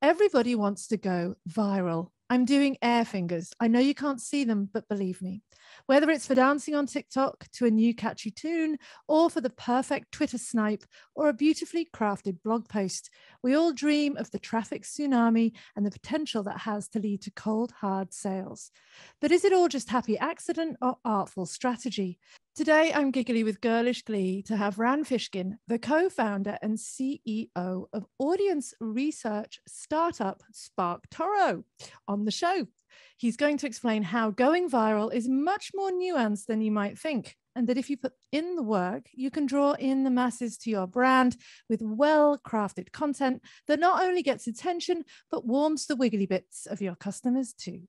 Everybody wants to go viral. I'm doing air fingers. I know you can't see them, but believe me. Whether it's for dancing on TikTok to a new catchy tune, or for the perfect Twitter snipe, or a beautifully crafted blog post, we all dream of the traffic tsunami and the potential that has to lead to cold, hard sales. But is it all just happy accident or artful strategy? Today, I'm giggly with girlish glee to have Rand Fishkin, the co-founder and CEO of audience research startup SparkToro, on the show. He's going to explain how going viral is much more nuanced than you might think, and that if you put in the work, you can draw in the masses to your brand with well-crafted content that not only gets attention, but warms the wiggly bits of your customers too.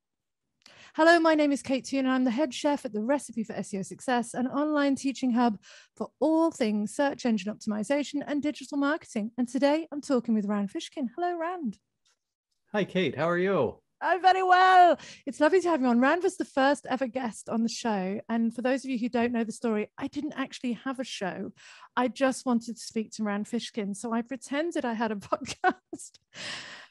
Hello, my name is Kate Toon, and I'm the head chef at the Recipe for SEO Success, an online teaching hub for all things search engine optimization and digital marketing. And today I'm talking with Rand Fishkin. Hello, Rand. Hi, Kate. How are you? I'm very well. It's lovely to have you on. Rand was the first ever guest on the show. And for those of you who don't know the story, I didn't actually have a show. I just wanted to speak to Rand Fishkin. So I pretended I had a podcast.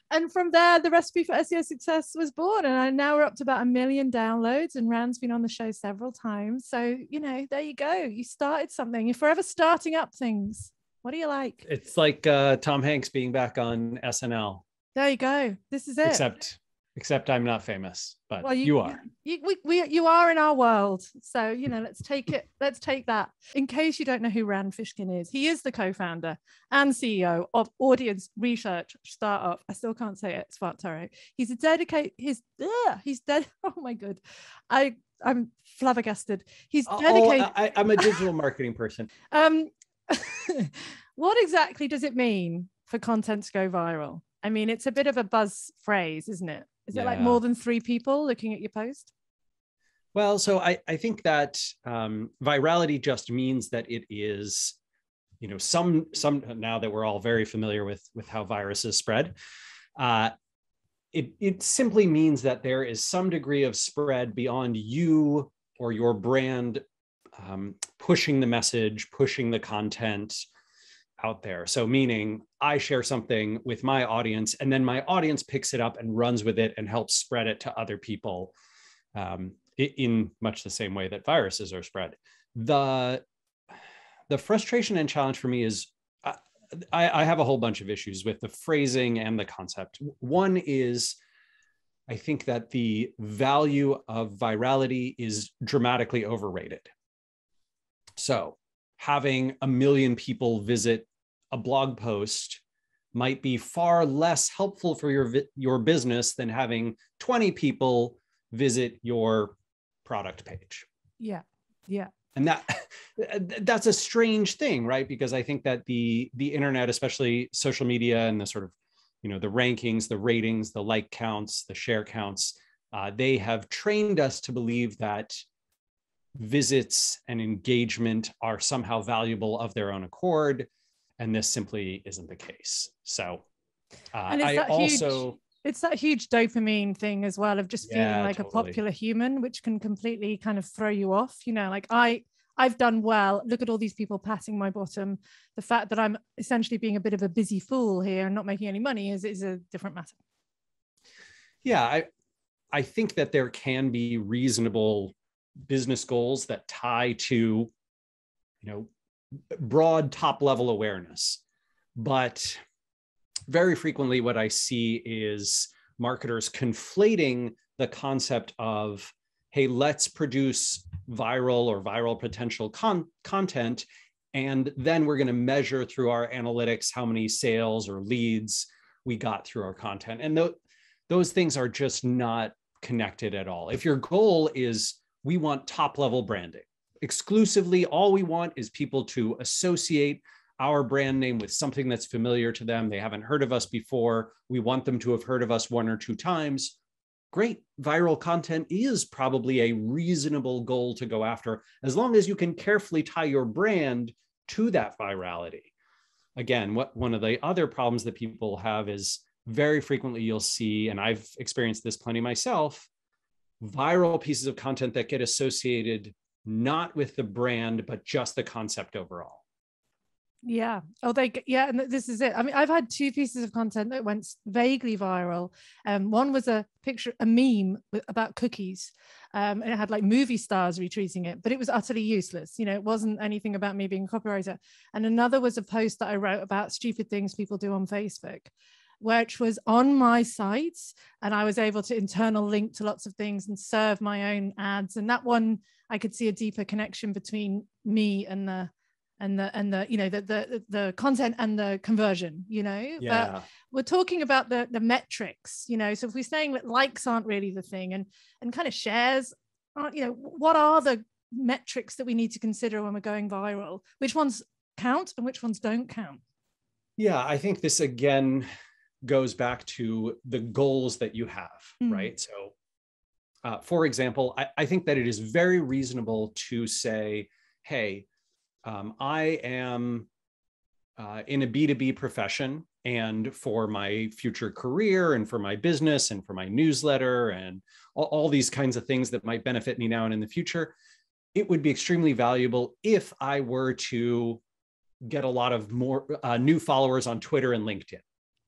And from there, the Recipe for SEO Success was born. And now we're up to about 1 million downloads. And Rand's been on the show several times. So, you know, there you go. You started something. You're forever starting up things. What do you like? It's like Tom Hanks being back on SNL. There you go. This is it. Except I'm not famous, but well, you are. You are in our world. So, you know, let's take it. Let's take that. In case you don't know who Rand Fishkin is, he is the co-founder and CEO of audience research startup. I still can't say it. SparkToro. He's a dedicated. Oh my God, I'm flabbergasted. He's dedicated. I'm a digital marketing person. What exactly does it mean for content to go viral? I mean, it's a bit of a buzz phrase, isn't it? Is it like more than 3 people looking at your post? Well, so I think that virality just means that it is, you know, some now that we're all very familiar with how viruses spread, it simply means that there is some degree of spread beyond you or your brand pushing the message, pushing the content out there. So meaning I share something with my audience and then my audience picks it up and runs with it and helps spread it to other people in much the same way that viruses are spread. The frustration and challenge for me is I have a whole bunch of issues with the phrasing and the concept. One is I think that the value of virality is dramatically overrated. So having 1 million people visit a blog post might be far less helpful for your business than having 20 people visit your product page. Yeah. And that's a strange thing, right? Because I think that the internet, especially social media and the sort of, you know, the rankings, the ratings, the like counts, the share counts, they have trained us to believe that visits and engagement are somehow valuable of their own accord, and this simply isn't the case. So it's that huge dopamine thing as well of just feeling like totally a popular human, which can completely kind of throw you off. You know, like I've done well. Look at all these people patting my bottom. The fact that I'm essentially being a bit of a busy fool here and not making any money is a different matter. Yeah, I think that there can be reasonable business goals that tie to, you know, broad top level awareness. But very frequently what I see is marketers conflating the concept of, hey, let's produce viral or viral potential content, and then we're going to measure through our analytics how many sales or leads we got through our content. And those things are just not connected at all. If your goal is we want top level branding exclusively, all we want is people to associate our brand name with something that's familiar to them. They haven't heard of us before. We want them to have heard of us 1 or 2 times. Great. Viral content is probably a reasonable goal to go after, as long as you can carefully tie your brand to that virality. Again, one of the other problems that people have is very frequently you'll see, and I've experienced this plenty myself, viral pieces of content that get associated not with the brand, but just the concept overall. Yeah. Oh, yeah. And this is it. I mean, I've had two pieces of content that went vaguely viral. One was a picture, a meme about cookies. And it had like movie stars retweeting it, but it was utterly useless. You know, it wasn't anything about me being a copywriter. And another was a post that I wrote about stupid things people do on Facebook, which was on my site. And I was able to internal link to lots of things and serve my own ads. And that one, I could see a deeper connection between me and the you know the content and the conversion, you know. Yeah. But we're talking about the metrics, you know. So if we're saying that likes aren't really the thing, and kind of shares aren't, you know, what are the metrics that we need to consider when we're going viral? Which ones count and which ones don't count? Yeah, I think this again goes back to the goals that you have, right? So for example, I think that it is very reasonable to say, hey, I am in a B2B profession, and for my future career and for my business and for my newsletter and all these kinds of things that might benefit me now and in the future, it would be extremely valuable if I were to get a lot of more new followers on Twitter and LinkedIn,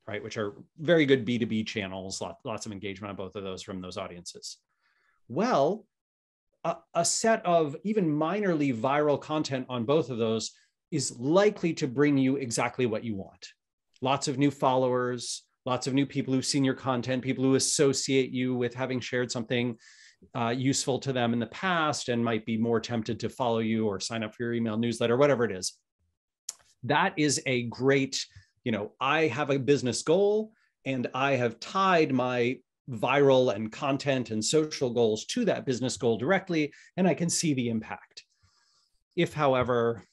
right? Which are very good B2B channels, lots of engagement on both of those from those audiences. Well, a set of even minorly viral content on both of those is likely to bring you exactly what you want. Lots of new followers, lots of new people who've seen your content, people who associate you with having shared something useful to them in the past and might be more tempted to follow you or sign up for your email newsletter, whatever it is. That is a great, you know, I have a business goal and I have tied my viral and content and social goals to that business goal directly, and I can see the impact. If, however,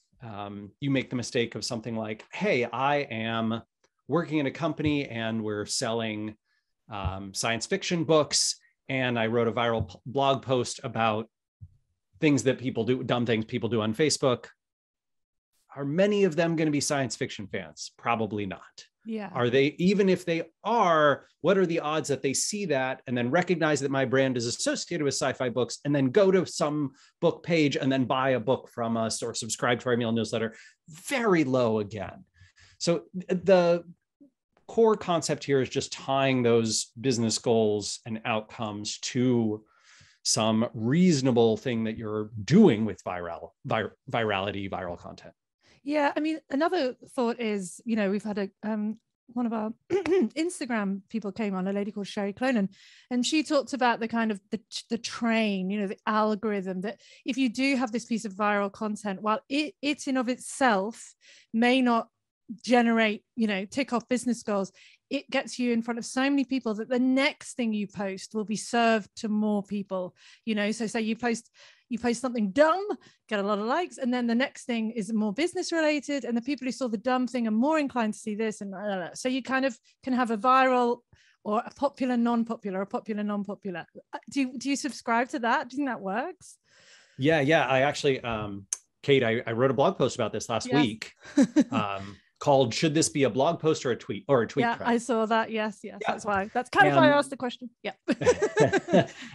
you make the mistake of something like, hey, I am working in a company and we're selling science fiction books, and I wrote a viral blog post about things that people do, dumb things people do on Facebook. Are many of them going to be science fiction fans? Probably not. Yeah. Are they, even if they are, what are the odds that they see that and then recognize that my brand is associated with sci-fi books and then go to some book page and then buy a book from us or subscribe to our email newsletter? Very low again. So the core concept here is just tying those business goals and outcomes to some reasonable thing that you're doing with virality, viral content. Yeah, I mean, another thought is, you know, we've had a one of our Instagram people came on, a lady called Sherry Clonan, and she talked about the kind of the train, you know, the algorithm, that if you do have this piece of viral content, while it in of itself may not generate, you know, tick off business goals, it gets you in front of so many people that the next thing you post will be served to more people, you know. So say you post something dumb, get a lot of likes, and then the next thing is more business related, and the people who saw the dumb thing are more inclined to see this, and so you kind of can have a viral or a popular non-popular, a popular non-popular. Do you subscribe to that? Do you think that works? Yeah, I actually Kate, I wrote a blog post about this last week called "Should this be a blog post or a tweet thread?" I saw that. Yes, that's why. That's kind of why I asked the question. Yeah.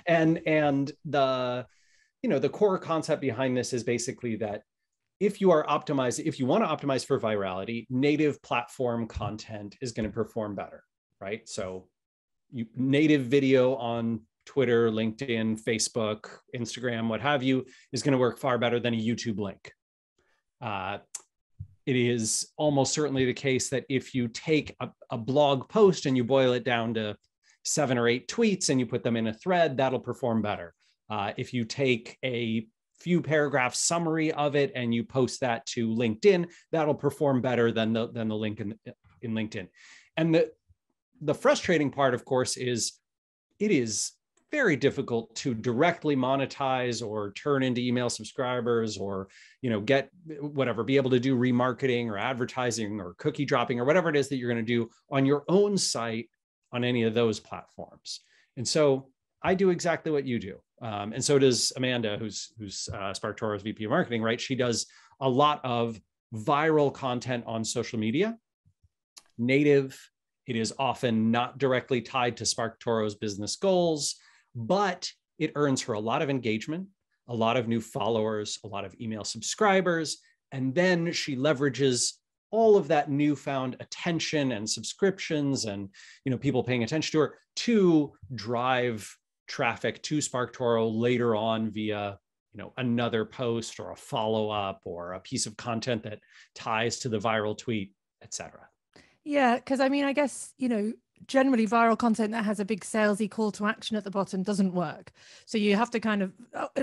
and the, you know, the core concept behind this is basically that if you want to optimize for virality, native platform content is going to perform better, right? So native video on Twitter, LinkedIn, Facebook, Instagram, what have you, is going to work far better than a YouTube link. It is almost certainly the case that if you take a blog post and you boil it down to 7 or 8 tweets and you put them in a thread, that'll perform better. If you take a few paragraph summary of it and you post that to LinkedIn, that'll perform better than the link in LinkedIn. And the frustrating part, of course, is it is very difficult to directly monetize or turn into email subscribers or, you know, get whatever, be able to do remarketing or advertising or cookie dropping or whatever it is that you're going to do on your own site on any of those platforms. And so I do exactly what you do. And so does Amanda, who's SparkToro's VP of marketing, right? She does a lot of viral content on social media, native. It is often not directly tied to SparkToro's business goals, but it earns her a lot of engagement, a lot of new followers, a lot of email subscribers. And then she leverages all of that newfound attention and subscriptions and, people paying attention to her to drive traffic to SparkToro later on via, another post or a follow-up or a piece of content that ties to the viral tweet, etc. Yeah, because I mean, I guess, generally viral content that has a big salesy call to action at the bottom doesn't work. So you have to kind of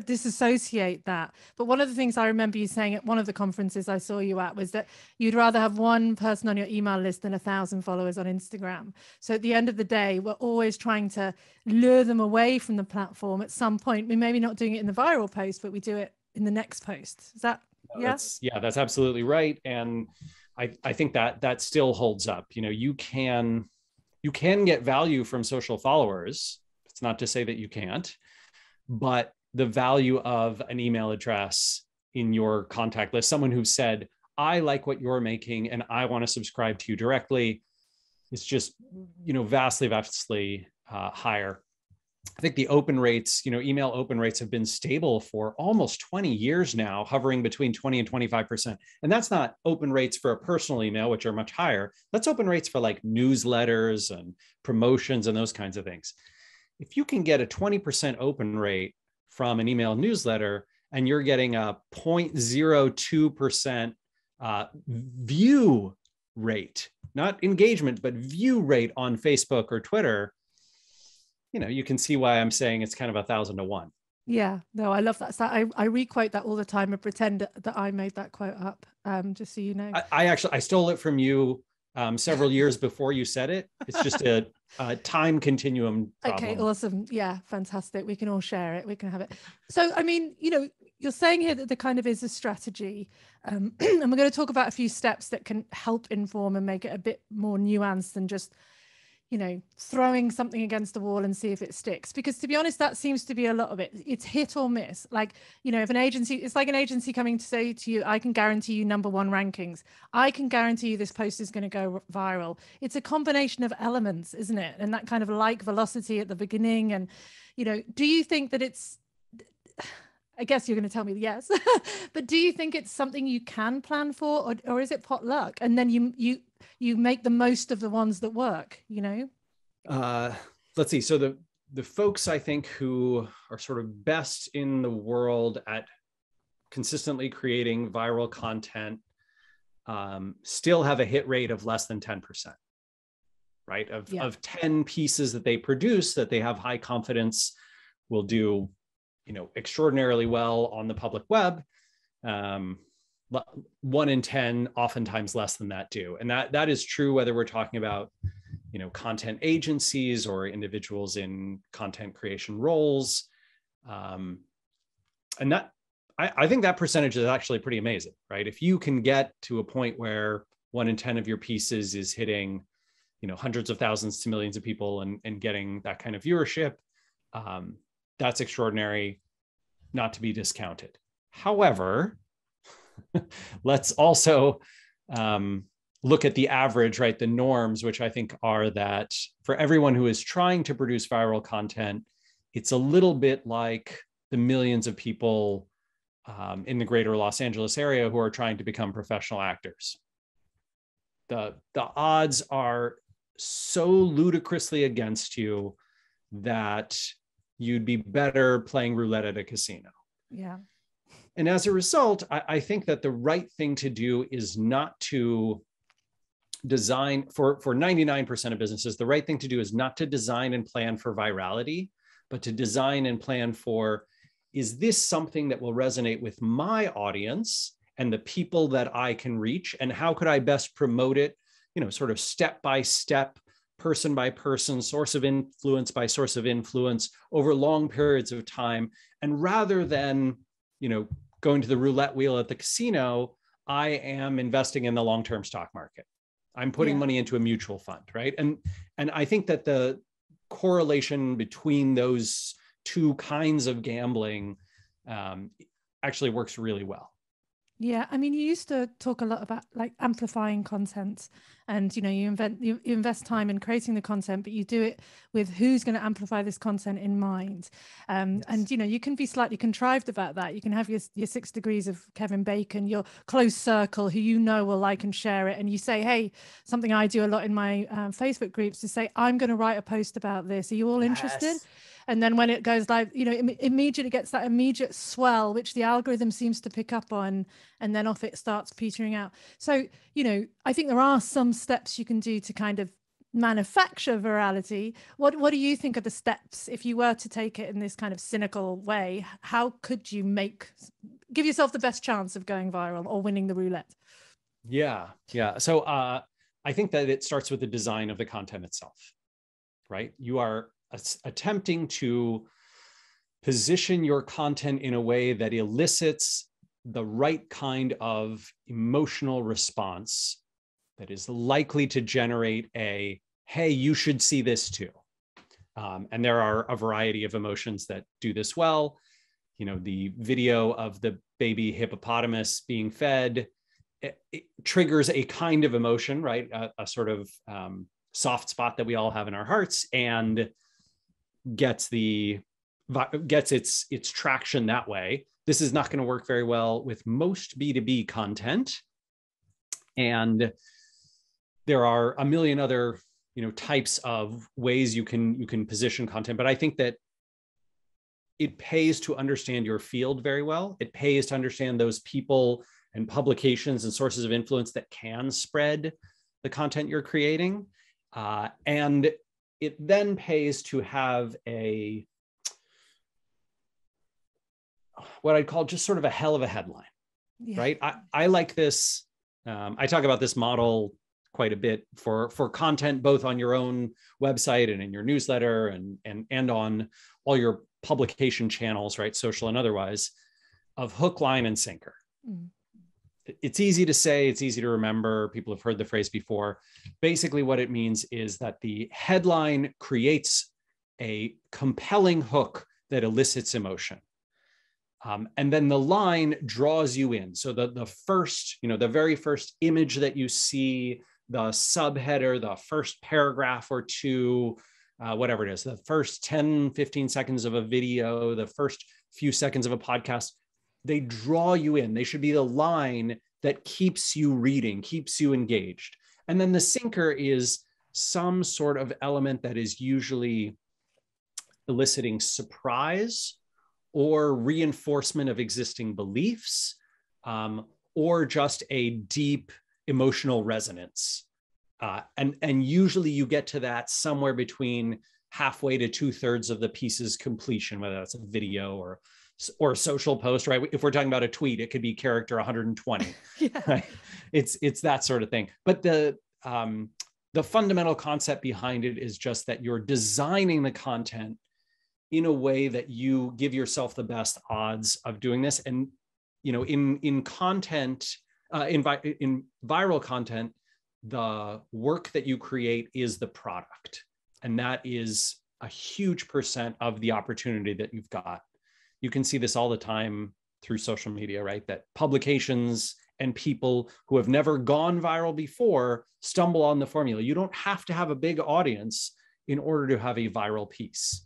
disassociate that. But one of the things I remember you saying at one of the conferences I saw you at was that you'd rather have one person on your email list than 1,000 followers on Instagram. So at the end of the day, we're always trying to lure them away from the platform at some point. We maybe not doing it in the viral post, but we do it in the next post. Is that, That's absolutely right. And I think that still holds up. You can get value from social followers. It's not to say that you can't, but the value of an email address in your contact list, someone who said, I like what you're making and I want to subscribe to you directly, is just, vastly higher. I think the open rates, email open rates have been stable for almost 20 years now, hovering between 20 and 25%. And that's not open rates for a personal email, which are much higher. That's open rates for like newsletters and promotions and those kinds of things. If you can get a 20% open rate from an email newsletter and you're getting a 0.02% view rate, not engagement, but view rate on Facebook or Twitter, you can see why I'm saying it's kind of 1,000 to 1. Yeah, no, I love that. So I re-quote that all the time and pretend that I made that quote up, just so you know. I stole it from you several years before you said it. It's just a time continuum problem. Okay, awesome. Yeah, fantastic. We can all share it. We can have it. So, I mean, you're saying here that there kind of is a strategy, and we're going to talk about a few steps that can help inform and make it a bit more nuanced than just throwing something against the wall and see if it sticks. Because to be honest, that seems to be a lot of it. It's hit or miss. Like, if an agency, it's like an agency coming to say to you, I can guarantee you #1 rankings. I can guarantee you this post is going to go viral. It's a combination of elements, isn't it? And that kind of like velocity at the beginning. And, do you think that it's, I guess you're going to tell me yes, but do you think it's something you can plan for, or is it pot luck? And then you make the most of the ones that work, Let's see. So the folks I think who are sort of best in the world at consistently creating viral content still have a hit rate of less than 10%, right? Of 10 pieces that they produce that they have high confidence will do extraordinarily well on the public web. 1 in 10, oftentimes less than that do. And that is true whether we're talking about, content agencies or individuals in content creation roles. And that, I think that percentage is actually pretty amazing, right? If you can get to a point where 1 in 10 of your pieces is hitting, hundreds of thousands to millions of people and getting that kind of viewership, that's extraordinary, not to be discounted. However, let's also look at the average, right? The norms, which I think are that for everyone who is trying to produce viral content, it's a little bit like the millions of people in the greater Los Angeles area who are trying to become professional actors. The odds are so ludicrously against you that you'd be better playing roulette at a casino. Yeah. And as a result, I think that the right thing to do is not to design for 99% of businesses. The right thing to do is not to design and plan for virality, but to design and plan for, is this something that will resonate with my audience and the people that I can reach? And how could I best promote it, sort of step by step, person by person, source of influence by source of influence over long periods of time. And rather than, going to the roulette wheel at the casino, I am investing in the long-term stock market. I'm putting money into a mutual fund, right? And I think that the correlation between those two kinds of gambling actually works really well. Yeah, I mean, you used to talk a lot about like amplifying content and you invest time in creating the content, but you do it with who's going to amplify this content in mind. Yes. And you can be slightly contrived about that. You can have your 6 degrees of Kevin Bacon, your close circle who will like and share it, and you say, hey, something I do a lot in my Facebook groups to say, I'm going to write a post about this, are you all interested? And then when it goes live, immediately gets that immediate swell, which the algorithm seems to pick up on, and then off it starts petering out. So, I think there are some steps you can do to kind of manufacture virality. What do you think are the steps if you were to take it in this kind of cynical way? How could you give yourself the best chance of going viral or winning the roulette? Yeah. So I think that it starts with the design of the content itself, right? You are attempting to position your content in a way that elicits the right kind of emotional response that is likely to generate a, hey, you should see this too. And there are a variety of emotions that do this well. The video of the baby hippopotamus being fed, it triggers a kind of emotion, right? A sort of soft spot that we all have in our hearts, and gets its traction that way. This is not going to work very well with most B2B content. And there are a million other, types of ways you can position content. But I think that it pays to understand your field very well. It pays to understand those people and publications and sources of influence that can spread the content you're creating. And it then pays to have what I'd call just sort of a hell of a headline, right? I like this. I talk about this model quite a bit for content, both on your own website and in your newsletter and on all your publication channels, right? Social and otherwise, of hook, line, and sinker. It's easy to say, it's easy to remember. People have heard the phrase before. Basically, what it means is that the headline creates a compelling hook that elicits emotion. And then the line draws you in. So the first, the very first image that you see, the subheader, the first paragraph or two, whatever it is, the first 10, 15 seconds of a video, the first few seconds of a podcast, they draw you in. They should be the line that keeps you reading, keeps you engaged. And then the sinker is some sort of element that is usually eliciting surprise or reinforcement of existing beliefs, or just a deep emotional resonance. And usually you get to that somewhere between halfway to 2/3 of the piece's completion, whether that's a video or a social post, right? If we're talking about a tweet, it could be character 120. Right? It's that sort of thing. But the fundamental concept behind it is just that you're designing the content in a way that you give yourself the best odds of doing this. And in content, in viral content, the work that you create is the product, and that is a huge percent of the opportunity that you've got. You can see this all the time through social media, right? That publications and people who have never gone viral before stumble on the formula. You don't have to have a big audience in order to have a viral piece.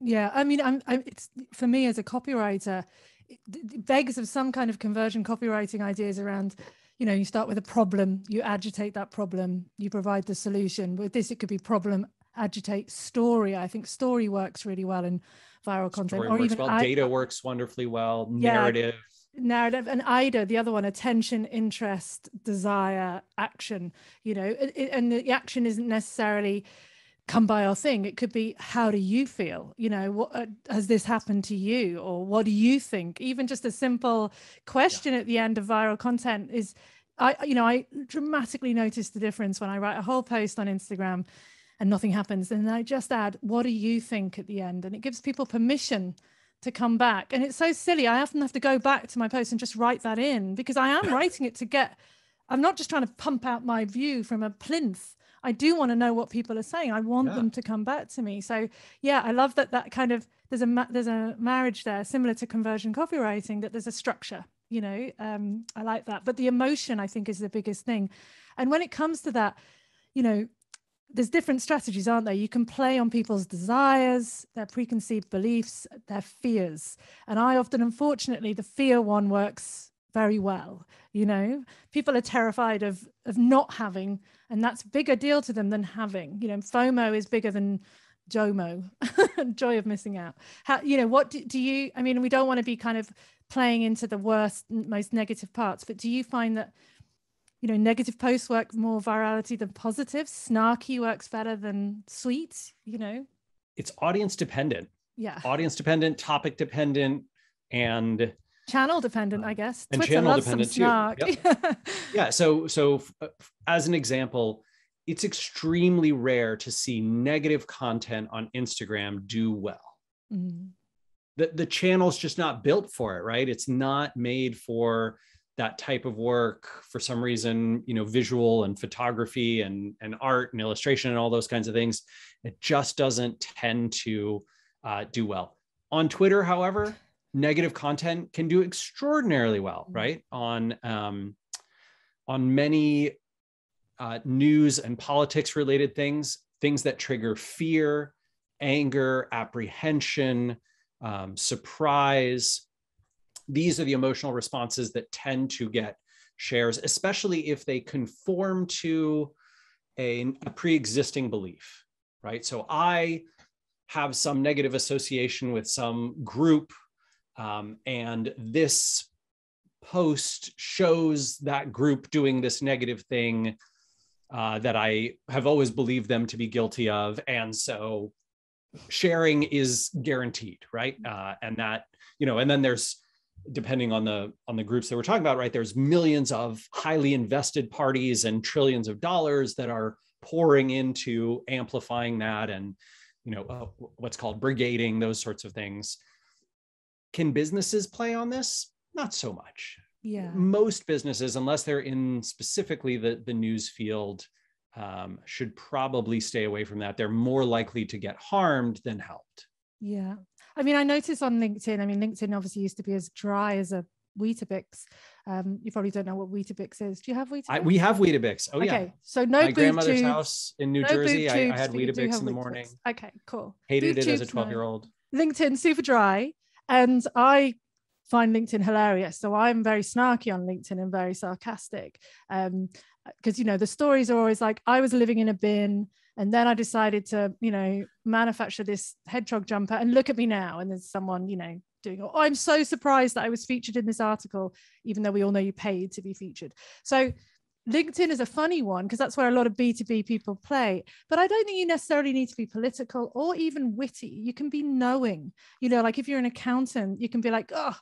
Yeah, I mean, it's for me as a copywriter, it begs of some kind of conversion copywriting ideas around, you start with a problem, you agitate that problem, you provide the solution. With this, it could be problem, agitate, story. I think story works really well in viral content. Story works well. Data works wonderfully well. Narrative. And IDA, the other one, attention, interest, desire, action. And the action isn't necessarily come by our thing. It could be, how do you feel? What has this happened to you? Or what do you think? Even just a simple question at the end of viral content is, I dramatically notice the difference when I write a whole post on Instagram and nothing happens. And I just add, what do you think at the end? And it gives people permission to come back. And it's so silly. I often have to go back to my post and just write that in, because I am writing it I'm not just trying to pump out my view from a plinth. I do want to know what people are saying. I want them to come back to me. So yeah, I love that kind of, there's a marriage there, similar to conversion copywriting, that there's a structure. You know, I like that. But the emotion, I think, is the biggest thing. And when it comes to that, you know, there's different strategies, aren't there? You can play on people's desires, their preconceived beliefs, their fears. And I often, unfortunately, the fear one works very well. You know, people are terrified of not having, and that's a bigger deal to them than having. You know, FOMO is bigger than JOMO, joy of missing out. How, you know, what do you, I mean, we don't want to be kind of playing into the worst, most negative parts, but do you find that, you know, negative posts work more virality than positive? Snarky works better than sweet, you know? It's audience dependent. Yeah. Audience dependent, topic dependent, and channel dependent, I guess. And Twitter channel loves dependent some snark. too. Yep. Yeah. So as an example, it's extremely rare to see negative content on Instagram do well. Mm. The channel's just not built for it, right? It's not made for that type of work for some reason, you know, visual and photography and art and illustration and all those kinds of things. It just doesn't tend to do well. On Twitter, however, negative content can do extraordinarily well, right? On many news and politics related things that trigger fear, anger, apprehension, surprise. These are the emotional responses that tend to get shares, especially if they conform to a pre-existing belief, right? So I have some negative association with some group, and this post shows that group doing this negative thing that I have always believed them to be guilty of. And so sharing is guaranteed, right? And that, you know, and then there's, depending on the groups that we're talking about, right, there's millions of highly invested parties and trillions of dollars that are pouring into amplifying that, and, you know, what's called brigading, those sorts of things. Can businesses play on this? Not so much. Yeah. Most businesses, unless they're in specifically the news field, should probably stay away from that. They're more likely to get harmed than helped. Yeah. I mean, I noticed on LinkedIn, I mean, LinkedIn obviously used to be as dry as a Weetabix. You probably don't know what Weetabix is. Do you have Weetabix? We have Weetabix. Oh, yeah. Okay. So no My boob grandmother's tubes, house in New Jersey, I had but you do Weetabix have in the Weetabix. morning. Okay, cool. Hated Boob it as a tubes, no. 12-year-old. LinkedIn, super dry. And I find LinkedIn hilarious. So I'm very snarky on LinkedIn and very sarcastic. Because, you know, the stories are always like, I was living in a bin and then I decided to, you know, manufacture this hedgehog jumper and look at me now. And there's someone, you know, doing, oh, I'm so surprised that I was featured in this article, even though we all know you paid to be featured. So LinkedIn is a funny one because that's where a lot of B2B people play. But I don't think you necessarily need to be political or even witty. You can be knowing, you know, like if you're an accountant, you can be like, oh,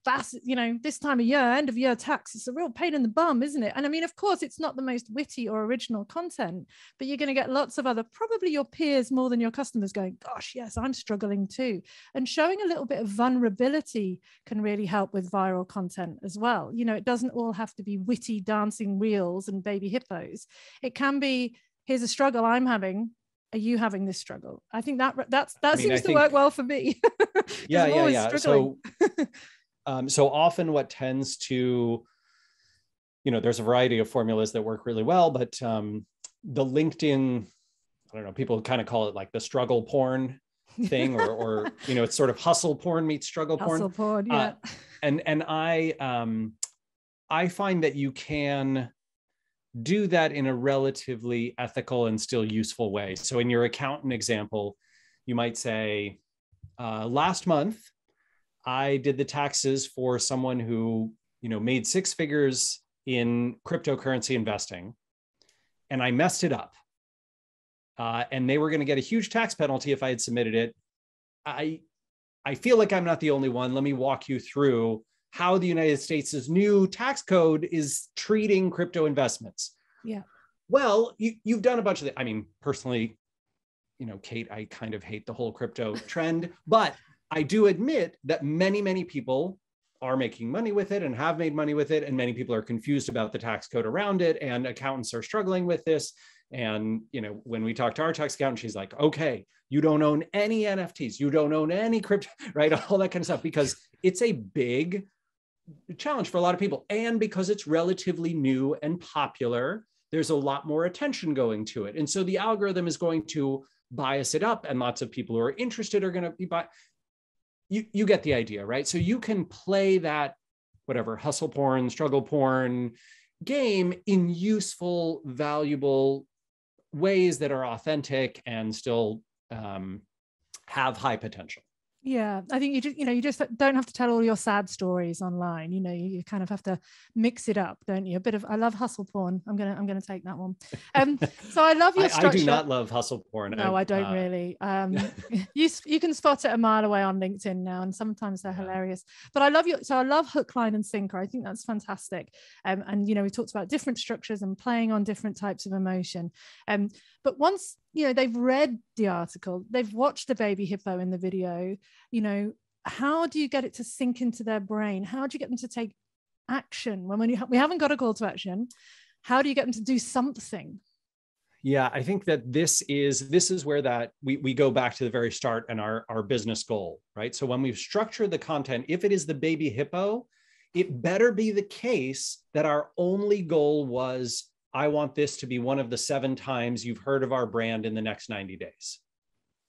that's, you know, this time of year, end of year tax, it's a real pain in the bum, isn't it? And I mean, of course, it's not the most witty or original content, but you're going to get lots of other, probably your peers more than your customers going, gosh, yes, I'm struggling too. And showing a little bit of vulnerability can really help with viral content as well. You know, it doesn't all have to be witty dancing reels and baby hippos. It can be, here's a struggle I'm having. Are you having this struggle? I think that seems to work well for me. Yeah. So often what tends to, you know, there's a variety of formulas that work really well, but the LinkedIn, I don't know, people kind of call it like the struggle porn thing, or you know, it's sort of hustle porn meets struggle porn. Hustle porn, yeah. And I find that you can do that in a relatively ethical and still useful way. So in your accountant example, you might say, last month, I did the taxes for someone who, you know, made 6 figures in cryptocurrency investing, and I messed it up. And they were going to get a huge tax penalty if I had submitted it. I feel like I'm not the only one. Let me walk you through how the United States' new tax code is treating crypto investments. Yeah. Well, you've done a bunch of I mean, personally, you know, Kate, I kind of hate the whole crypto trend, but I do admit that many, many people are making money with it and have made money with it. And many people are confused about the tax code around it. And accountants are struggling with this. And, you know, when we talk to our tax accountant, she's like, okay, you don't own any NFTs. You don't own any crypto, right? All that kind of stuff, because it's a big challenge for a lot of people. And because it's relatively new and popular, there's a lot more attention going to it. And so the algorithm is going to bias it up, and lots of people who are interested are going to be you get the idea, right? So you can play that whatever hustle porn, struggle porn game in useful, valuable ways that are authentic and still have high potential. Yeah, I think you just don't have to tell all your sad stories online. You kind of have to mix it up, don't you? A bit of, I love hustle porn. I'm gonna take that one. So I love your structure. I do not love hustle porn. No, I don't really. You can spot it a mile away on LinkedIn now, and sometimes they're hilarious. But I love I love hook, line, and sinker. I think that's fantastic. And we talked about different structures and playing on different types of emotion. But once they've read the article, they've watched the baby hippo in the video, how do you get it to sink into their brain? How do you get them to take action when we haven't got a call to action? How do you get them to do something? Yeah, I think that this is where that we go back to the very start and our business goal, right? So when we've structured the content, if it is the baby hippo, it better be the case that our only goal was, I want this to be one of the 7 times you've heard of our brand in the next 90 days.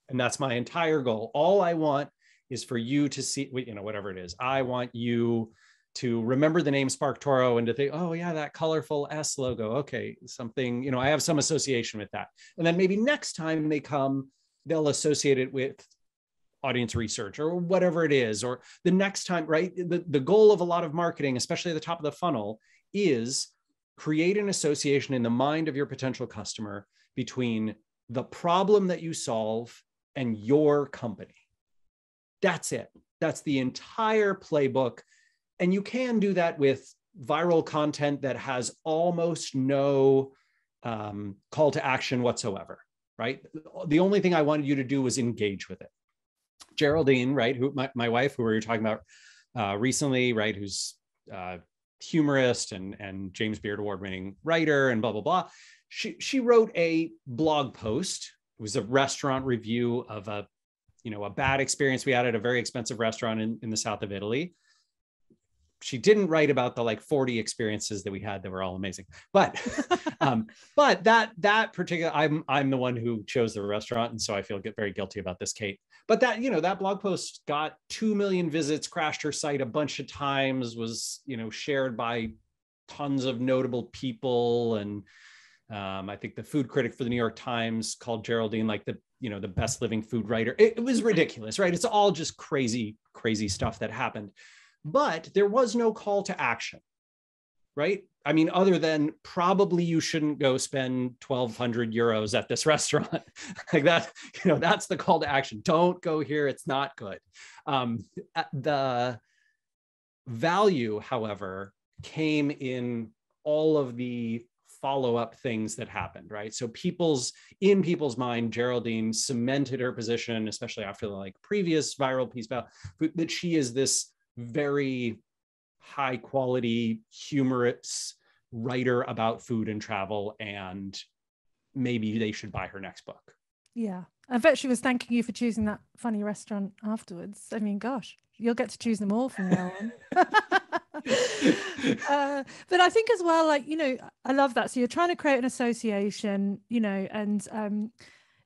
And that's my entire goal. All I want is for you to see, whatever it is. I want you to remember the name SparkToro and to think, oh yeah, that colorful S logo. Okay, something, I have some association with that. And then maybe next time they come, they'll associate it with audience research or whatever it is. Or the next time, right? The goal of a lot of marketing, especially at the top of the funnel, is create an association in the mind of your potential customer between the problem that you solve and your company. That's it. That's the entire playbook. And you can do that with viral content that has almost no call to action whatsoever, right? The only thing I wanted you to do was engage with it. Geraldine, right, who my wife, who we were talking about recently, right, who's humorist and James Beard Award-winning writer and blah, blah, blah. She wrote a blog post. It was a restaurant review of a bad experience we had at a very expensive restaurant in the south of Italy. She didn't write about the 40 experiences that we had that were all amazing. But that particular, I'm the one who chose the restaurant. And so I feel very guilty about this, Kate. But that blog post got 2 million visits, crashed her site a bunch of times, was, shared by tons of notable people. And I think the food critic for the New York Times called Geraldine the best living food writer. It was ridiculous, right? It's all just crazy, crazy stuff that happened. But there was no call to action, right? I mean, other than probably you shouldn't go spend 1,200 euros at this restaurant. That, that's the call to action. Don't go here. It's not good. The value, however, came in all of the follow-up things that happened, right? So in people's mind, Geraldine cemented her position, especially after the previous viral piece about that she is this very high quality, humorous writer about food and travel, and maybe they should buy her next book. Yeah. I bet she was thanking you for choosing that funny restaurant afterwards. I mean, gosh, you'll get to choose them all from now on. But I think as well, I love that. So you're trying to create an association, and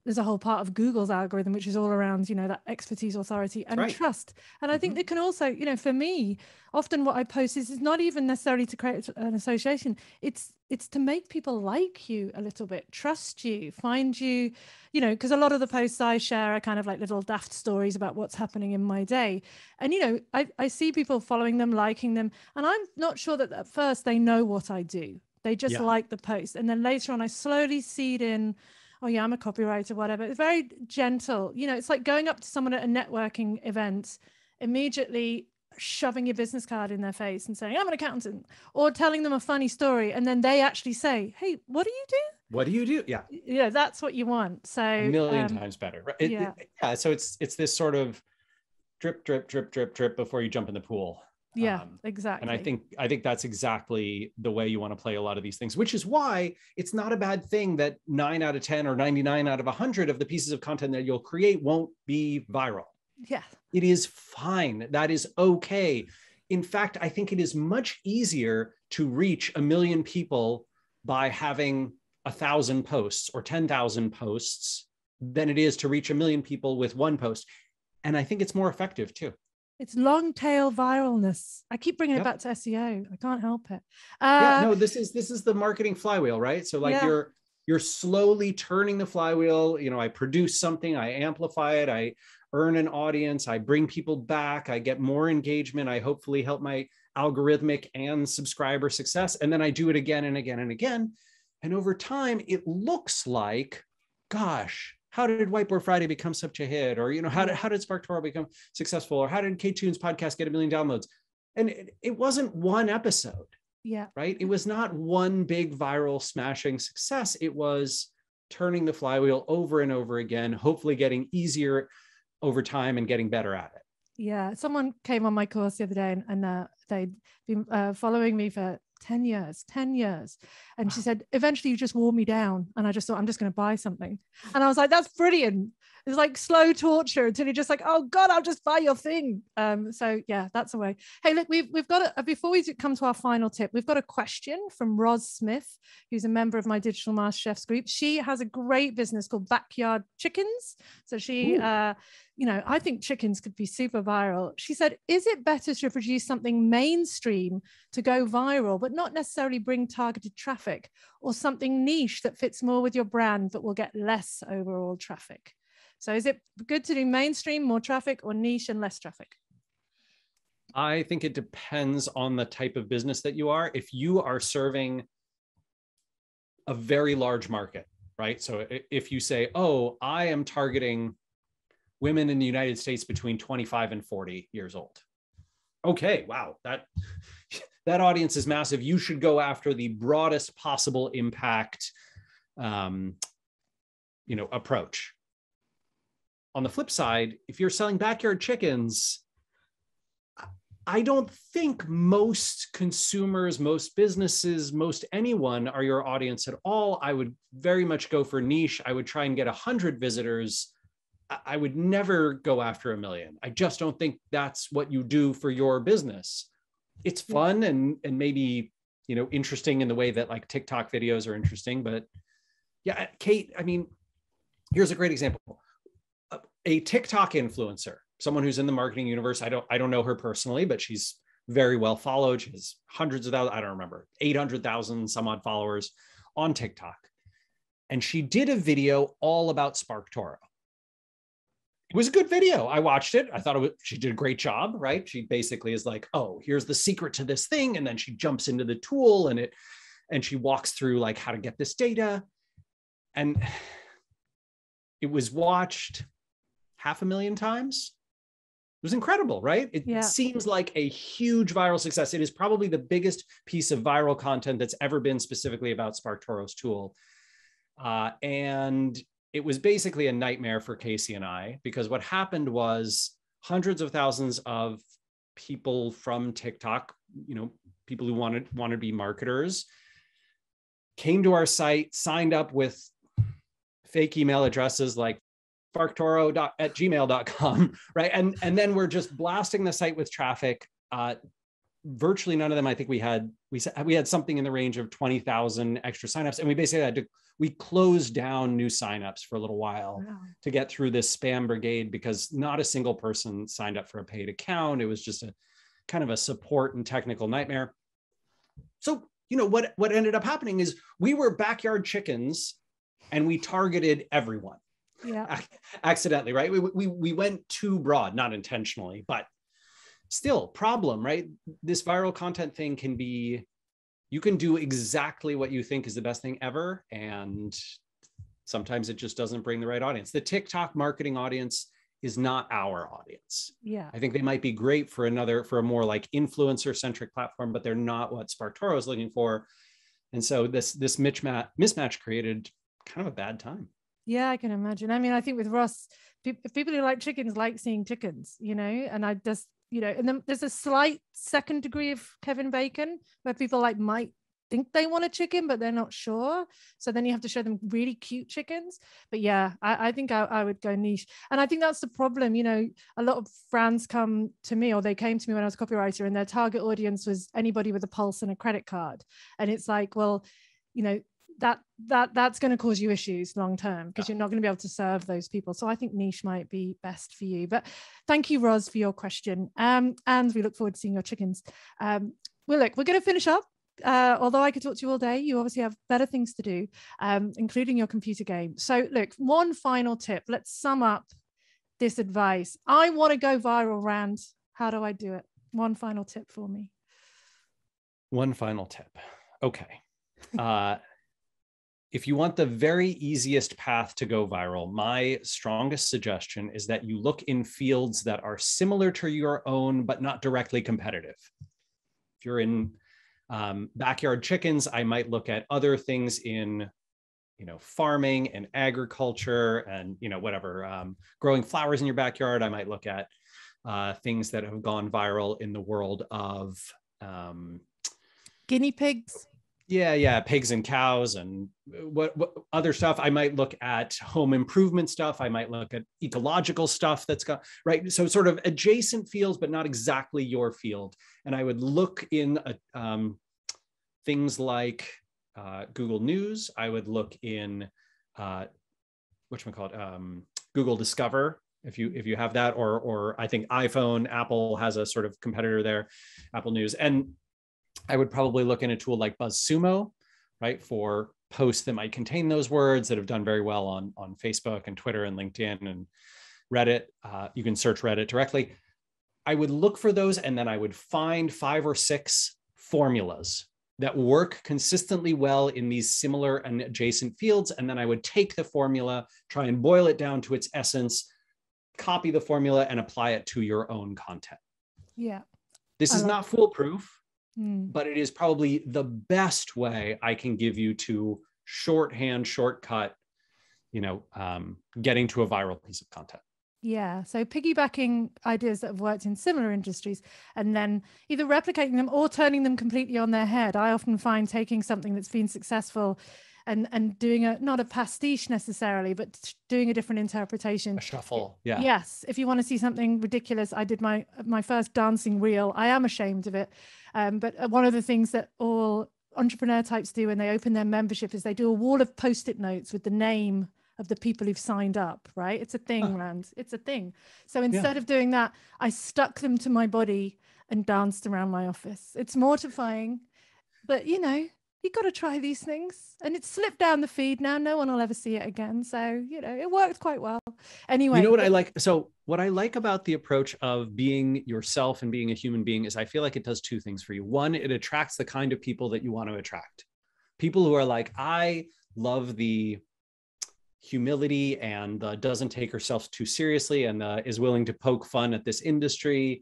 there's a whole part of Google's algorithm, which is all around, that expertise, authority, and trust. And I think it can also, for me, often what I post is not even necessarily to create an association. It's to make people like you a little bit, trust you, find you, because a lot of the posts I share are kind of little daft stories about what's happening in my day. And, I see people following them, liking them, and I'm not sure that at first they know what I do. They just like the post. And then later on, I slowly seed in, oh yeah, I'm a copywriter, whatever. It's very gentle. It's like going up to someone at a networking event, immediately shoving your business card in their face and saying, I'm an accountant, or telling them a funny story. And then they actually say, hey, what do you do? What do you do? Yeah. Yeah, that's what you want. So a million times better. Right? So it's this sort of drip, drip, drip, drip, drip before you jump in the pool. Yeah, exactly. And I think that's exactly the way you want to play a lot of these things, which is why it's not a bad thing that 9 out of 10 or 99 out of 100 of the pieces of content that you'll create won't be viral. Yeah. It is fine. That is okay. in fact, I think it is much easier to reach 1 million people by having 1,000 posts or 10,000 posts than it is to reach 1 million people with one post. And I think it's more effective too. It's long tail viralness. I keep bringing it back to SEO. I can't help it. No, this is the marketing flywheel, right? So like you're slowly turning the flywheel. You know, I produce something, I amplify it, I earn an audience, I bring people back, I get more engagement, I hopefully help my algorithmic and subscriber success. And then I do it again and again and again. And over time, it looks like, gosh, how did Whiteboard Friday become such a hit? Or, you know, how did SparkToro become successful? Or how did K-Tune's podcast get 1 million downloads? And it wasn't one episode. Yeah. Right. It was not one big viral smashing success. It was turning the flywheel over and over again, hopefully getting easier over time and getting better at it. Yeah. Someone came on my course the other day and they'd been following me for 10 years. And she said, eventually you just wore me down. And I just thought, I'm just going to buy something. And I was like, that's brilliant. It's like slow torture until you're just like, oh God, I'll just buy your thing. So yeah, that's a way. Hey, look, we've got before we come to our final tip, we've got a question from Roz Smith, who's a member of my Digital Master Chefs group. She has a great business called Backyard Chickens. So she, you know, I think chickens could be super viral. She said, is it better to produce something mainstream to go viral, but not necessarily bring targeted traffic, or something niche that fits more with your brand, but will get less overall traffic? So is it good to do mainstream, more traffic, or niche and less traffic? I think it depends on the type of business that you are. If you are serving a very large market, right? So if you say, oh, I am targeting women in the United States between 25 and 40 years old. Okay, wow, that audience is massive. You should go after the broadest possible impact, approach. On the flip side, if you're selling backyard chickens, I don't think most consumers, most businesses, most anyone are your audience at all. I would very much go for niche. I would try and get 100 visitors. I would never go after 1 million. I just don't think that's what you do for your business. It's fun and maybe, you know, interesting in the way that like TikTok videos are interesting. But yeah, Kate, I mean, here's a great example. A TikTok influencer, someone who's in the marketing universe. I don't know her personally, but she's very well followed. She has hundreds of thousands, I don't remember, 800,000 some odd followers on TikTok. And she did a video all about SparkToro. It was a good video. I watched it. I thought she did a great job, right? She basically is like, oh, here's the secret to this thing. And then she jumps into the tool and she walks through like how to get this data. And it was watched 500,000 times. It was incredible, right? It seems like a huge viral success. It is probably the biggest piece of viral content that's ever been specifically about SparkToro's tool. And it was basically a nightmare for Casey and I, because what happened was hundreds of thousands of people from TikTok, you know, people who wanted to be marketers, came to our site, signed up with fake email addresses like sparktoro@gmail.com, right? And then we're just blasting the site with traffic. Virtually none of them, I think we had something in the range of 20,000 extra signups. And we basically we closed down new signups for a little while to get through this spam brigade, because not a single person signed up for a paid account. It was just a kind of a support and technical nightmare. So, you know, what ended up happening is we were backyard chickens and we targeted everyone. Yeah, accidentally, right? We went too broad, not intentionally, but still problem, right? This viral content thing can be, you can do exactly what you think is the best thing ever, and sometimes it just doesn't bring the right audience. The TikTok marketing audience is not our audience. Yeah, I think they might be great for a more like influencer centric platform, but they're not what SparkToro is looking for. And so this mismatch created kind of a bad time. Yeah, I can imagine. I mean, I think with Ross, people who like chickens like seeing chickens, you know, and I just, you know, and then there's a slight second degree of Kevin Bacon where people like might think they want a chicken, but they're not sure. So then you have to show them really cute chickens. But yeah, I think I would go niche. And I think that's the problem. You know, a lot of brands come to me, or they came to me when I was a copywriter, and their target audience was anybody with a pulse and a credit card. And it's like, well, you know, that's going to cause you issues long term, because you're not going to be able to serve those people. So I think niche might be best for you. But thank you, Roz, for your question. And we look forward to seeing your chickens. Well, look, we're going to finish up. Although I could talk to you all day, you obviously have better things to do, including your computer game. So look, one final tip. Let's sum up this advice. I want to go viral, Rand. How do I do it? One final tip for me. One final tip. Okay. If you want the very easiest path to go viral, my strongest suggestion is that you look in fields that are similar to your own, but not directly competitive. If you're in backyard chickens, I might look at other things in, you know, farming and agriculture and, you know, whatever, growing flowers in your backyard. I might look at things that have gone viral in the world of guinea pigs. Yeah, pigs and cows and what other stuff. I might look at home improvement stuff. I might look at ecological stuff that's got, right? So sort of adjacent fields, but not exactly your field. And I would look in things like Google News. I would look in Google Discover, if you have that, or I think iPhone, Apple has a sort of competitor there, Apple News. And I would probably look in a tool like BuzzSumo, right, for posts that might contain those words that have done very well on Facebook and Twitter and LinkedIn and Reddit. You can search Reddit directly. I would look for those, and then I would find 5 or 6 formulas that work consistently well in these similar and adjacent fields. And then I would take the formula, try and boil it down to its essence, copy the formula, and apply it to your own content. Yeah. This is not foolproof. But it is probably the best way I can give you to shortcut, you know, getting to a viral piece of content. Yeah. So piggybacking ideas that have worked in similar industries and then either replicating them or turning them completely on their head. I often find taking something that's been successful and doing not a pastiche necessarily, but doing a different interpretation. A shuffle. Yeah. Yes. If you want to see something ridiculous, I did my first dancing reel. I am ashamed of it. But one of the things that all entrepreneur types do when they open their membership is they do a wall of Post-it notes with the name of the people who've signed up, right? It's a thing, Rand. It's a thing. So instead of doing that, I stuck them to my body and danced around my office. It's mortifying, but you know, you got to try these things. And it's slipped down the feed now. No one will ever see it again. So, you know, it worked quite well. Anyway. You know what I like? So what I like about the approach of being yourself and being a human being is I feel like it does 2 things for you. One, it attracts the kind of people that you want to attract. People who are like, I love the humility and doesn't take herself too seriously and is willing to poke fun at this industry,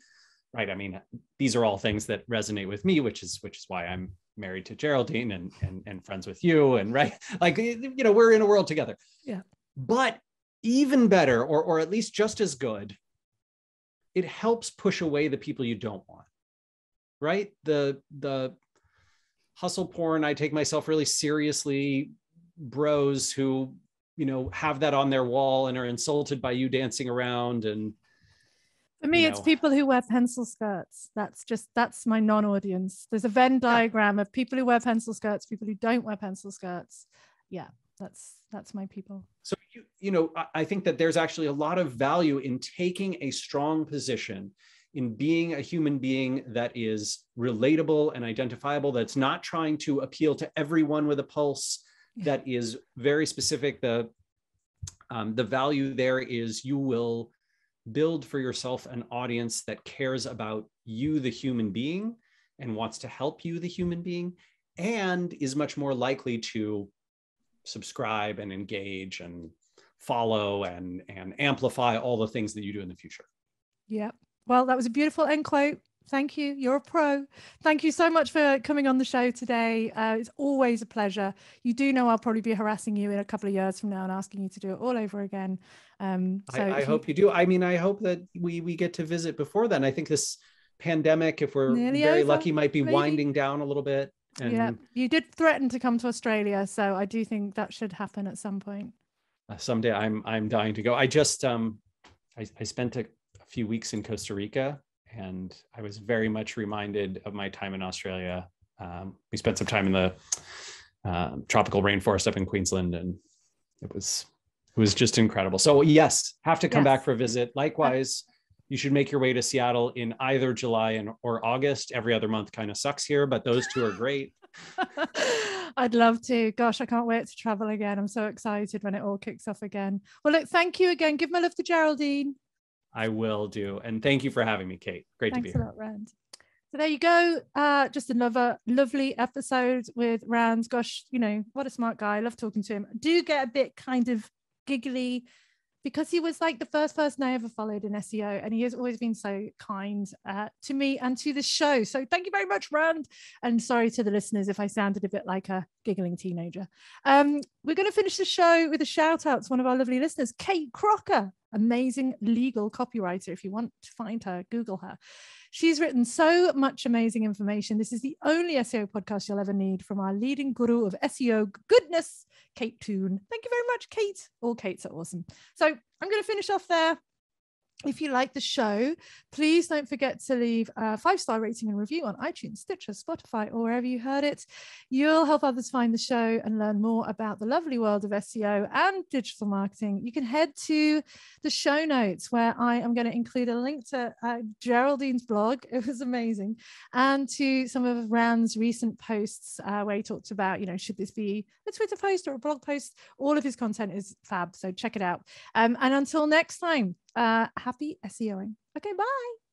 right? I mean, these are all things that resonate with me, which is why I'm married to Geraldine and friends with you, and right, like, you know, we're in a world together. Yeah. But even better, or at least just as good, it helps push away the people you don't want, right? The hustle porn, I take myself really seriously, bros who, you know, have that on their wall and are insulted by you dancing around. And for me, it's people who wear pencil skirts. That's my non-audience. There's a Venn diagram of people who wear pencil skirts, people who don't wear pencil skirts. Yeah, that's my people. So, you know, I think that there's actually a lot of value in taking a strong position in being a human being that is relatable and identifiable, that's not trying to appeal to everyone with a pulse, that is very specific. The value there is you will build for yourself an audience that cares about you, the human being, and wants to help you, the human being, and is much more likely to subscribe and engage and follow and amplify all the things that you do in the future. Yeah. Well, that was a beautiful end quote. Thank you. You're a pro. Thank you so much for coming on the show today. It's always a pleasure. You do know I'll probably be harassing you in a couple of years from now and asking you to do it all over again. I hope you do. I mean, I hope that we get to visit before then. I think this pandemic, if we're very lucky, might be winding down a little bit. And yeah, you did threaten to come to Australia, so I do think that should happen at some point. Someday I'm dying to go. I just I spent a few weeks in Costa Rica, and I was very much reminded of my time in Australia. We spent some time in the tropical rainforest up in Queensland, and it was just incredible. So yes, have to come back for a visit. Likewise, you should make your way to Seattle in either July or August. Every other month kind of sucks here, but those two are great. I'd love to. Gosh, I can't wait to travel again. I'm so excited when it all kicks off again. Well, look, thank you again. Give my love to Geraldine. I will do. And thank you for having me, Kate. Great to be here. Thanks a lot, Rand. So there you go. Just another lovely episode with Rand. Gosh, you know, what a smart guy. I love talking to him. I do get a bit kind of giggly because he was like the first person I ever followed in SEO, and he has always been so kind to me and to the show. So thank you very much, Rand. And sorry to the listeners if I sounded a bit like a giggling teenager. We're going to finish the show with a shout out to one of our lovely listeners, Kate Crocker, amazing legal copywriter. If you want to find her, Google her. She's written so much amazing information. This is the only SEO podcast you'll ever need from our leading guru of SEO goodness, Kate Toon. Thank you very much, Kate. All Kates are awesome. So I'm going to finish off there. If you like the show, please don't forget to leave a 5-star rating and review on iTunes, Stitcher, Spotify, or wherever you heard it. You'll help others find the show and learn more about the lovely world of SEO and digital marketing. You can head to the show notes where I am going to include a link to Geraldine's blog. It was amazing. And to some of Rand's recent posts where he talked about, you know, should this be a Twitter post or a blog post? All of his content is fab. So check it out. And until next time, happy SEOing. Okay, bye.